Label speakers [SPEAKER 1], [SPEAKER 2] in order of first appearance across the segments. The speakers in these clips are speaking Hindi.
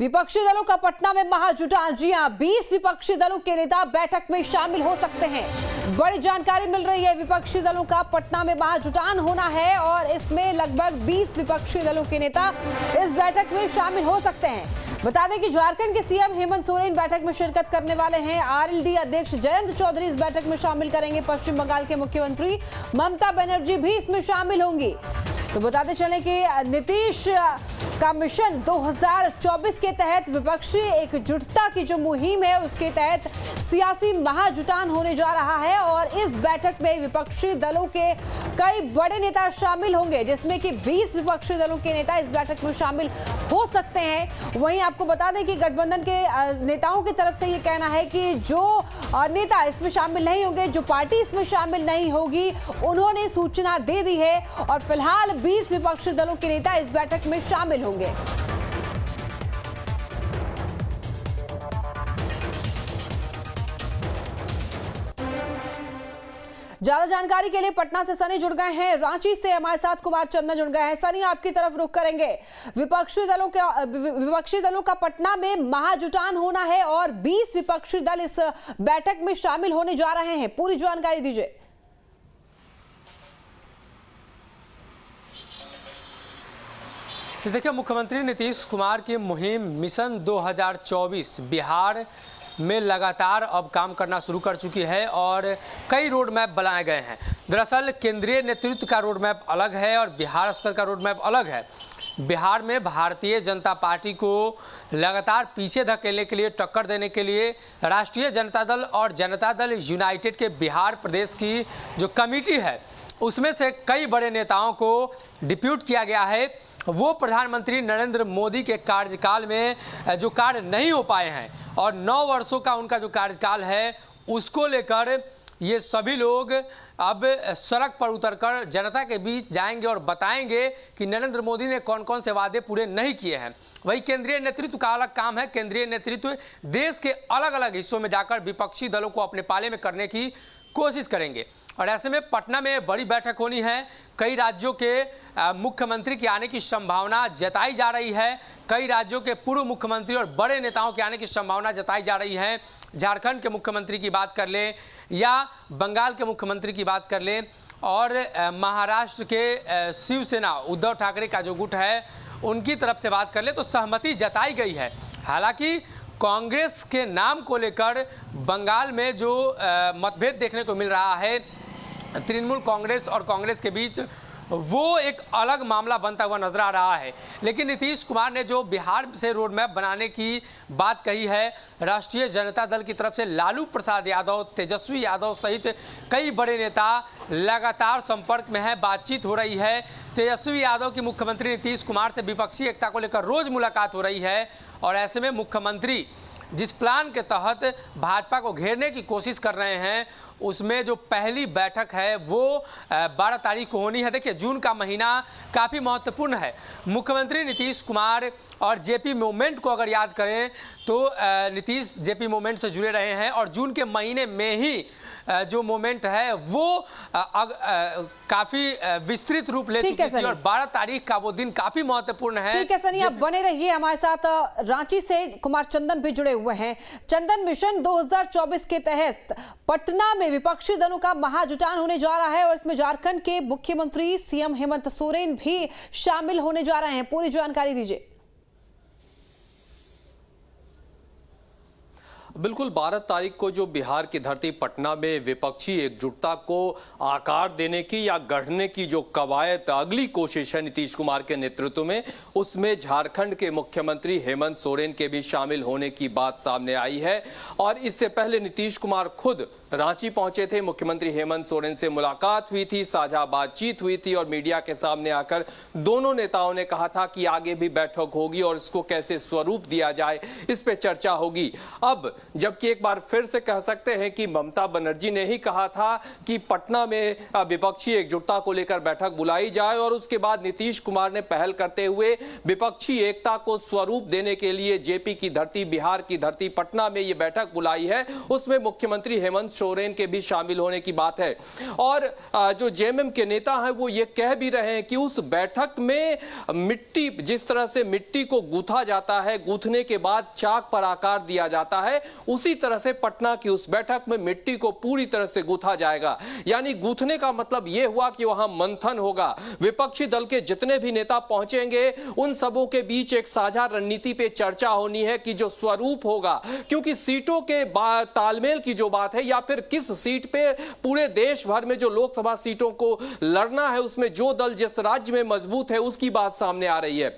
[SPEAKER 1] विपक्षी दलों का पटना में महाजुटान। जी हां, 20 विपक्षी दलों के नेता बैठक में शामिल हो सकते हैं। बड़ी जानकारी मिल रही है, विपक्षी दलों का पटना में महाजुटान होना है और इसमें लगभग 20 विपक्षी दलों के नेता इस बैठक में शामिल हो सकते हैं। बता दें कि झारखंड के सीएम हेमंत सोरेन बैठक में शिरकत करने वाले हैं। आरएलडी अध्यक्ष जयंत चौधरी इस बैठक में शामिल करेंगे। पश्चिम बंगाल के मुख्यमंत्री ममता बनर्जी भी इसमें शामिल होंगी। तो बताते चलें कि नीतीश का मिशन 2024 के तहत विपक्षी एकजुटता की जो मुहिम है उसके तहत सियासी महाजुटान होने जा रहा है और इस बैठक में विपक्षी दलों के कई बड़े नेता शामिल होंगे, जिसमें कि 20 विपक्षी दलों के नेता इस बैठक में शामिल हो सकते हैं। वहीं आपको बता दें कि गठबंधन के नेताओं की तरफ से ये कहना है कि जो नेता इसमें शामिल नहीं होंगे, जो पार्टी इसमें शामिल नहीं होगी, उन्होंने सूचना दे दी है और फिलहाल 20 विपक्षी दलों के नेता इस बैठक में शामिल होंगे। ज्यादा जानकारी के लिए पटना से सनी जुड़ गए हैं, रांची से हमारे साथ कुमार चंदन जुड़ गए हैं। सनी, आपकी तरफ रुख करेंगे। विपक्षी दलों का पटना में महाजुटान होना है और 20 विपक्षी दल इस बैठक में शामिल होने जा रहे हैं, पूरी जानकारी दीजिए।
[SPEAKER 2] देखिए, मुख्यमंत्री नीतीश कुमार की मुहिम मिशन 2024 बिहार में लगातार अब काम करना शुरू कर चुकी है और कई रोड मैप बनाए गए हैं। दरअसल केंद्रीय नेतृत्व का रोड मैप अलग है और बिहार स्तर का रोड मैप अलग है। बिहार में भारतीय जनता पार्टी को लगातार पीछे धकेलने के लिए, टक्कर देने के लिए राष्ट्रीय जनता दल और जनता दल यूनाइटेड के बिहार प्रदेश की जो कमेटी है उसमें से कई बड़े नेताओं को डिप्यूट किया गया है। वो प्रधानमंत्री नरेंद्र मोदी के कार्यकाल में जो कार्य नहीं हो पाए हैं और 9 वर्षों का उनका जो कार्यकाल है उसको लेकर ये सभी लोग अब सड़क पर उतरकर जनता के बीच जाएंगे और बताएंगे कि नरेंद्र मोदी ने कौन कौन से वादे पूरे नहीं किए हैं। वही केंद्रीय नेतृत्व का अलग काम है। केंद्रीय नेतृत्व देश के अलग अलग हिस्सों में जाकर विपक्षी दलों को अपने पाले में करने की कोशिश करेंगे और ऐसे में पटना में बड़ी बैठक होनी है। कई राज्यों के मुख्यमंत्री के आने की संभावना जताई जा रही है। कई राज्यों के पूर्व मुख्यमंत्री और बड़े नेताओं के आने की संभावना जताई जा रही है। झारखंड के मुख्यमंत्री की बात कर लें या बंगाल के मुख्यमंत्री की बात कर लें और महाराष्ट्र के शिवसेना उद्धव ठाकरे का जो गुट है उनकी तरफ से बात कर ले तो सहमति जताई गई है। हालांकि कांग्रेस के नाम को लेकर बंगाल में जो मतभेद देखने को मिल रहा है तृणमूल कांग्रेस और कांग्रेस के बीच, वो एक अलग मामला बनता हुआ नजर आ रहा है। लेकिन नीतीश कुमार ने जो बिहार से रोड मैप बनाने की बात कही है, राष्ट्रीय जनता दल की तरफ से लालू प्रसाद यादव, तेजस्वी यादव सहित कई बड़े नेता लगातार संपर्क में हैं, बातचीत हो रही है। तेजस्वी यादव की मुख्यमंत्री नीतीश कुमार से विपक्षी एकता को लेकर रोज मुलाकात हो रही है और ऐसे में मुख्यमंत्री जिस प्लान के तहत भाजपा को घेरने की कोशिश कर रहे हैं उसमें जो पहली बैठक है वो 12 तारीख को होनी है। देखिए, जून का महीना काफ़ी महत्वपूर्ण है। मुख्यमंत्री नीतीश कुमार और जेपी मूवमेंट को अगर याद करें तो नीतीश जेपी मूवमेंट से जुड़े रहे हैं और जून के महीने में ही जो मूवमेंट है वो काफी विस्तृत रूप ले चुकी थी और 12 तारीख का वो दिन काफी महत्वपूर्ण है।
[SPEAKER 1] ठीक है सनी, आप बने रहिए हमारे साथ। रांची से कुमार चंदन भी जुड़े हुए हैं। चंदन, मिशन 2024 के तहत पटना में विपक्षी दलों का महाजुटान होने जा रहा है और इसमें झारखंड के मुख्यमंत्री सीएम हेमंत सोरेन भी शामिल होने जा रहे हैं, पूरी जानकारी दीजिए।
[SPEAKER 3] बिल्कुल, 12 तारीख को जो बिहार की धरती पटना में विपक्षी एकजुटता को आकार देने की या गढ़ने की जो कवायद अगली कोशिश है नीतीश कुमार के नेतृत्व में, उसमें झारखंड के मुख्यमंत्री हेमंत सोरेन के भी शामिल होने की बात सामने आई है। और इससे पहले नीतीश कुमार खुद रांची पहुंचे थे, मुख्यमंत्री हेमंत सोरेन से मुलाकात हुई थी, साझा बातचीत हुई थी और मीडिया के सामने आकर दोनों नेताओं ने कहा था कि आगे भी बैठक होगी और इसको कैसे स्वरूप दिया जाए इस पे चर्चा होगी। अब जबकि एक बार फिर से कह सकते हैं कि ममता बनर्जी ने ही कहा था कि पटना में विपक्षी एकजुटता को लेकर बैठक बुलाई जाए और उसके बाद नीतीश कुमार ने पहल करते हुए विपक्षी एकता को स्वरूप देने के लिए जेपी की धरती, बिहार की धरती पटना में ये बैठक बुलाई है। उसमें मुख्यमंत्री हेमंत सोरेन के भी शामिल होने की बात है। और जो जेएमएम के नेता हैं वो ये कह भी रहे हैं कि उस बैठक में मिट्टी, जिस तरह से मिट्टी को गूंथा जाता है, गूंथने के बाद चाक पर आकार दिया जाता है, उसी तरह से पटना की उस बैठक में मिट्टी को पूरी तरह से गूंथा जाएगा। यानी गूंथने का मतलब यह हुआ कि वहां मंथन होगा। विपक्षी दल के जितने भी नेता पहुंचेंगे उन सबों के बीच एक साझा रणनीति पे चर्चा होनी है कि जो स्वरूप होगा, क्योंकि सीटों के तालमेल की जो बात है या फिर किस सीट पे पूरे देश भर में जो लोकसभा सीटों को लड़ना है उसमें जो दल जिस राज्य में मजबूत है उसकी बात सामने आ रही है।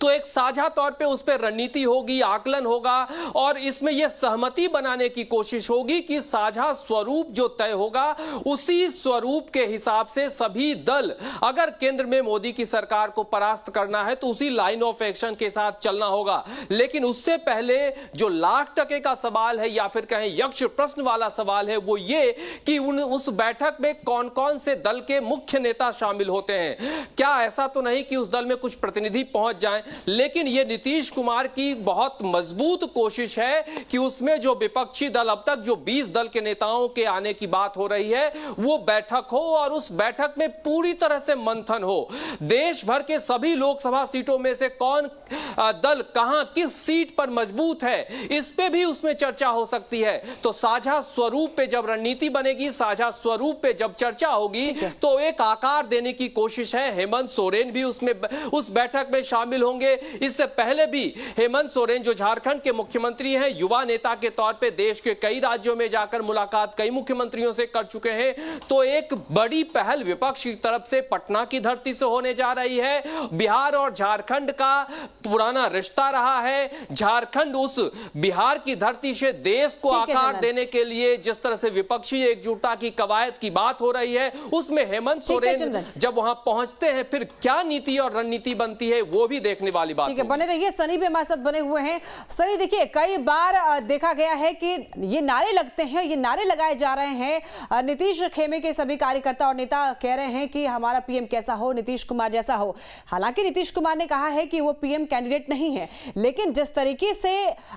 [SPEAKER 3] तो एक साझा तौर पे उस पर रणनीति होगी, आकलन होगा और इसमें यह सहमति बनाने की कोशिश होगी कि साझा स्वरूप जो तय होगा उसी स्वरूप के हिसाब से सभी दल, अगर केंद्र में मोदी की सरकार को परास्त करना है तो उसी लाइन ऑफ एक्शन के साथ चलना होगा। लेकिन उससे पहले जो लाख टके का सवाल है या फिर कहें यक्ष प्रश्न वाला सवाल है वो ये कि उस बैठक में कौन कौन से दल के मुख्य नेता शामिल होते हैं। क्या ऐसा तो नहीं कि उस दल में कुछ प्रतिनिधि पहुंच जाएं, लेकिन यह नीतीश कुमार की बहुत मजबूत कोशिश है कि उसमें जो विपक्षी दल, अब तक जो 20 दल के नेताओं के आने की बात हो रही है, वो बैठक हो और उस बैठक में पूरी तरह से मंथन हो। देश भर के सभी लोकसभा सीटों में से कौन दल कहां किस सीट पर मजबूत है, इस पे भी उसमें चर्चा हो सकती है। तो साझा स्वरूप पे जब रणनीति बनेगी, साझा स्वरूप पे जब चर्चा होगी तो एक आकार देने की कोशिश है। हेमंत सोरेन भी उस बैठक में शामिल होंगे। इससे पहले भी हेमंत सोरेन जो झारखंड के मुख्यमंत्री हैं, युवा नेता के तौर पे देश के कई राज्यों में जाकर मुलाकात कई मुख्यमंत्रियों से कर चुके हैं। तो एक बड़ी पहल विपक्ष की तरफ से पटना की धरती से होने जा रही है। बिहार और झारखंड का पुराना रिश्ता रहा है। झारखंड उस बिहार की धरती से देश को आकार देने के लिए जिस तरह से विपक्षी एकजुटता की कवायद की बात हो रही है, उसमें हेमंत सोरेन जब वहां पहुंचते हैं फिर क्या नीति और रणनीति बनती है वो भी देखने वाली बात।
[SPEAKER 1] ठीक है, बने रहिए। सनी भी हमारे साथ बने हुए हैं। सनी, देखिए कई बार देखा गया है कि ये नारे लगते हैं, ये नारे लगाए जा रहे हैं। नीतीश खेमे के सभी कार्यकर्ता और नेता कह रहे हैं कि हमारा पीएम कैसा हो, नीतीश कुमार जैसा हो। हालांकि नीतीश कुमार ने कहा है कि वो पीएम कैंडिडेट नहीं है, लेकिन जिस तरीके से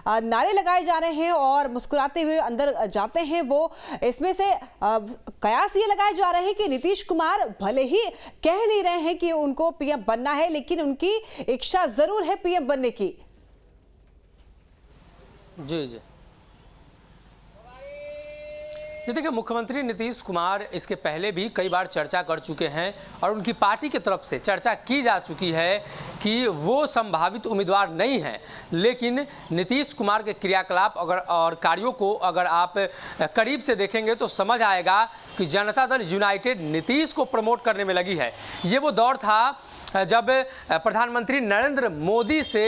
[SPEAKER 1] नारे लगाए जा रहे हैं और मुस्कुराते हुए अंदर जाते हैं, वो इसमें से कयास ये लगाए जा रहे हैं कि नीतीश कुमार भले ही कह नहीं रहे हैं कि उनको पीएम बनना है, लेकिन उनकी इच्छा जरूर है पीएम बनने की।
[SPEAKER 2] जी जी, देखिए मुख्यमंत्री नीतीश कुमार इसके पहले भी कई बार चर्चा कर चुके हैं और उनकी पार्टी की तरफ से चर्चा की जा चुकी है कि वो संभावित उम्मीदवार नहीं हैं। लेकिन नीतीश कुमार के क्रियाकलाप और कार्यों को अगर आप करीब से देखेंगे तो समझ आएगा कि जनता दल यूनाइटेड नीतीश को प्रमोट करने में लगी है। ये वो दौर था जब प्रधानमंत्री नरेंद्र मोदी से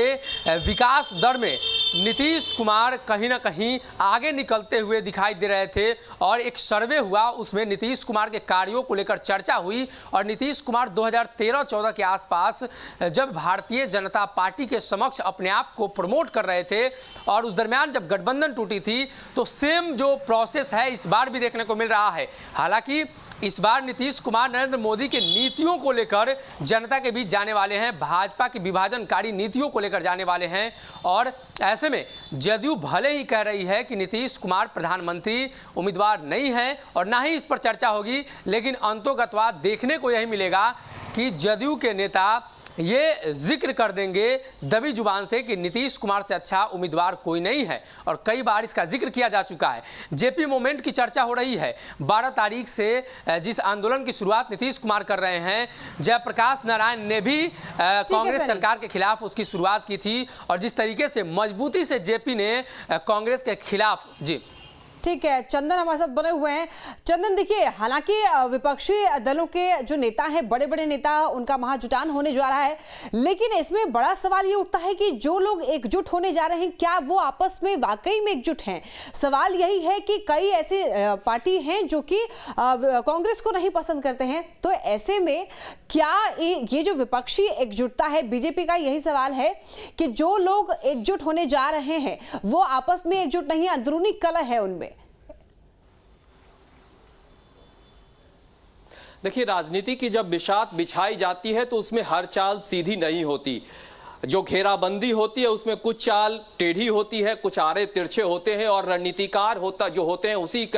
[SPEAKER 2] विकास दर में नीतीश कुमार कहीं ना कहीं आगे निकलते हुए दिखाई दे रहे थे और एक सर्वे हुआ, उसमें नीतीश कुमार के कार्यों को लेकर चर्चा हुई और नीतीश कुमार 2013-14 के आसपास जब भारतीय जनता पार्टी के समक्ष अपने आप को प्रमोट कर रहे थे और उस दरमियान जब गठबंधन टूटी थी तो सेम जो प्रोसेस है इस बार भी देखने को मिल रहा है। हालांकि इस बार नीतीश कुमार नरेंद्र मोदी के नीतियों को लेकर जनता के बीच जाने वाले हैं, भाजपा की विभाजनकारी नीतियों को लेकर जाने वाले हैं और ऐसे में जदयू भले ही कह रही है कि नीतीश कुमार प्रधानमंत्री उम्मीदवार नहीं है और ना ही इस पर चर्चा होगी, लेकिन अंतोगत्वा देखने को यही मिलेगा कि जदयू के नेता ये जिक्र कर देंगे दबी जुबान से कि नीतीश कुमार से अच्छा उम्मीदवार कोई नहीं है और कई बार इसका जिक्र किया जा चुका है। जेपी मूवमेंट की चर्चा हो रही है। 12 तारीख से जिस आंदोलन की शुरुआत नीतीश कुमार कर रहे हैं, जयप्रकाश नारायण ने भी कांग्रेस सरकार के खिलाफ उसकी शुरुआत की थी और जिस तरीके से मजबूती से जेपी ने कांग्रेस के खिलाफ। जी
[SPEAKER 1] ठीक है, चंदन हमारे साथ बने हुए हैं। चंदन, देखिए हालांकि विपक्षी दलों के जो नेता हैं, बड़े बड़े नेता, उनका महाजुटान होने जा रहा है, लेकिन इसमें बड़ा सवाल ये उठता है कि जो लोग एकजुट होने जा रहे हैं क्या वो आपस में वाकई में एकजुट हैं। सवाल यही है कि कई ऐसी पार्टी हैं जो कि कांग्रेस को नहीं पसंद करते हैं, तो ऐसे में क्या ये जो विपक्षी एकजुटता है, बीजेपी का यही सवाल है कि जो लोग एकजुट होने जा रहे हैं वो आपस में एकजुट नहीं है, अंदरूनी कलह है उनमें।
[SPEAKER 3] देखिए, राजनीति की जब बिसात बिछाई जाती है तो उसमें हर चाल सीधी नहीं होती। जो घेराबंदी होती है उसमें कुछ चाल टेढ़ी होती है, कुछ आरे तिरछे होते हैं और रणनीतिकार जो होते हैं उसी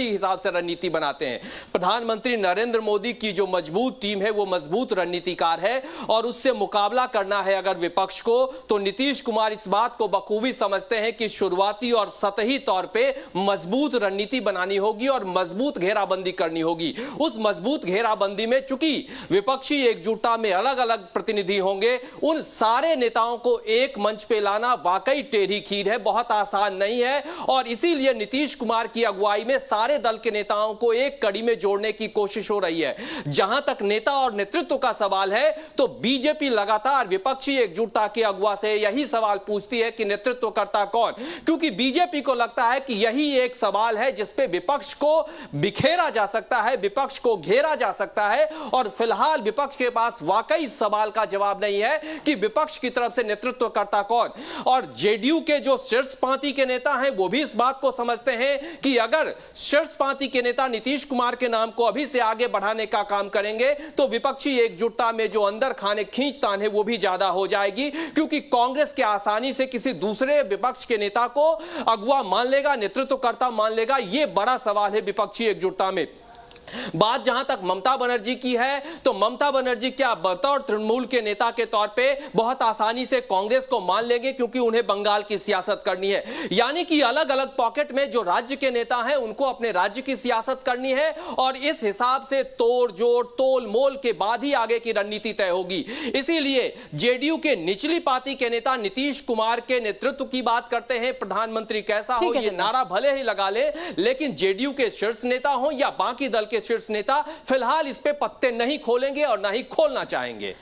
[SPEAKER 3] हिसाब से रणनीति बनाते हैं। प्रधानमंत्री नरेंद्र मोदी की जो मजबूत टीम है वो मजबूत रणनीतिकार है और उससे मुकाबला करना है अगर विपक्ष को, तो नीतीश कुमार इस बात को बखूबी समझते हैं कि शुरुआती और सतही तौर पे मजबूत रणनीति बनानी होगी और मजबूत घेराबंदी करनी होगी। उस मजबूत घेराबंदी में चूंकि विपक्षी एकजुटता में अलग अलग प्रतिनिधि होंगे, उन सारे नेताओं को एक मंच पे लाना वाकई टेढ़ी खीर है, बहुत आसान नहीं है। और इसीलिए नीतीश कुमार की अगुवाई में सारे दल के नेताओं को एक कड़ी में जोड़ने की कोशिश हो रही है। जहां तक नेता और नेतृत्व का सवाल है तो बीजेपी लगातार विपक्षी एकजुटता के अगुवा से यही सवाल पूछती है कि नेतृत्व करता कौन, क्योंकि बीजेपी को लगता है कि यही एक सवाल है जिस पे विपक्ष को बिखेरा जा सकता है, विपक्ष को घेरा जा सकता है। और फिलहाल विपक्ष के पास वाकई सवाल का जवाब नहीं है कि विपक्ष की तरफ से नेतृत्व करता कौन। और जेडीयू के जो शीर्ष पांति के नेता हैं वो भी इस बात को समझते हैं कि अगर शीर्ष पांति के नेता नीतीश कुमार के नाम को अभी से आगे बढ़ाने का काम करेंगे तो विपक्षी एकजुटता में जो अंदर खाने खींचतान है वो भी ज्यादा हो जाएगी, क्योंकि कांग्रेस के आसानी से किसी दूसरे विपक्ष के नेता को अगुवा मान लेगा, नेतृत्वकर्ता मान लेगा। यह बड़ा सवाल है विपक्षी एकजुटता में। बात जहां तक ममता बनर्जी की है तो ममता बनर्जी क्या बतौर तृणमूल के नेता के तौर पे बहुत आसानी से कांग्रेस को मान लेंगे, क्योंकि उन्हें बंगाल की सियासत करनी है। यानी कि अलग अलग पॉकेट में जो राज्य के नेता हैं उनको अपने राज्य की सियासत करनी है और इस हिसाब से तोड़ जोड़ तोल मोल के बाद ही आगे की रणनीति तय होगी। इसीलिए जेडीयू के निचली पार्टी के नेता नीतीश कुमार के नेतृत्व की बात करते हैं, प्रधानमंत्री कैसा हो ये नारा भले ही लगा ले, लेकिन जेडीयू के शीर्ष नेता हो या बाकी दल के शीर्ष नेता फिलहाल इस पे पत्ते नहीं खोलेंगे और ना ही खोलना चाहेंगे।